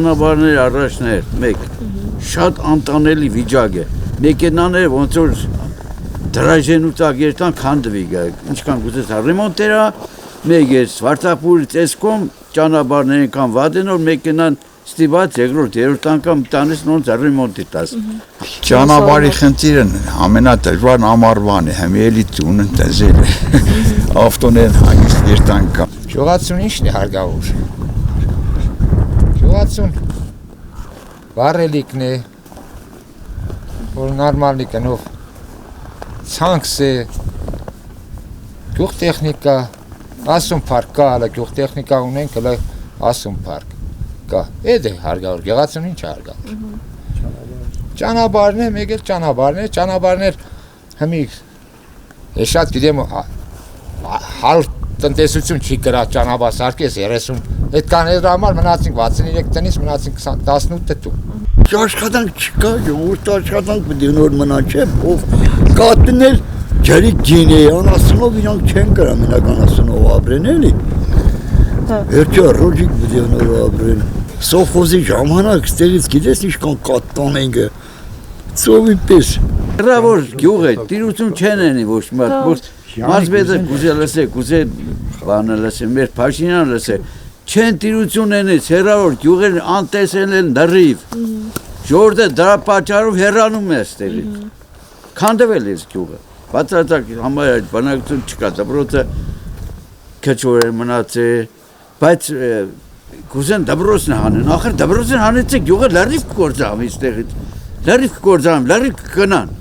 ճանապարհներ առաջներ, մեկ շատ անտանելի վիճակ է։ Մեքենաները ոնց որ դրաժեն ու տակ երթան քանդվի գա։ Ինչքան գուցես ռեմոնտերա, մեկ է Սվարտապուրի տեսքում ճանապարհները կան վատեն որ մեքենան ստիպած երկրորդ երրորդ անգամ տանես նոնց ռեմոնտի տաս։ Ճանապարհի խնդիրն ամենադժվարն ամառվան է, հիմա էլի տունը դեզել է։ Ավտոներն հանգիստ երթան կա։ Գյուղացուն ի՞նչն է հարգավոր։ Գյուղացուն վառելիքն է, որ նորմալի կնով ցանքս է, գյուղտեխնիկա, ասում պարկ կա, հələ գյուղտեխնիկա ունենք, հələ ասում պարկ կա։ Էդ է հարգավոր, գյուղացուն ինչ է հարգավոր։ Ճանապարհն է, մեկ էլ ճանապարհներ հիմի ես շատ գիտեմ հարուստ տնտեսություն չի կրա ճանապարհ սարքես 30 այդքան էր համար մնացինք 63 տնից մնացինք 18 տու։ Աշխատանք չկա, ուրտ աշխատանք պետք է նոր մնա չէ, ով կատնել ջրի գին է, անասունով իրանք չեն կրա մենակ անասունով ապրեն էլի։ Վերջը ռոջիկ պետք է նոր ապրեն։ Սովխոզի ժամանակ ստեղից գիտես ինչքան կատ տանենք ծովի պես։ Հրավոր գյուղ է, տիրություն չեն անի ոչ մարդ, որ մարզբեդը կուզե լսե, կուզե բանը լսե, մեր Փաշինյանը լսե, չեն տիրություն անից, հրավոր գյուղեր անտեսել են դրիվ, ժողովուրդը դրա պատճառով հեռանում է ստեղից, քանդվել է գյուղը, բացարձակ համարյա բնակություն չկա, դպրոցը քչոր էր մնացել, բայց կուզեն դպրոցն հանեն, ախր դպրոցն հանեցեք գյուղը լրիվ կգործամ այստեղից, լրիվ կգործամ, լրիվ կգնան,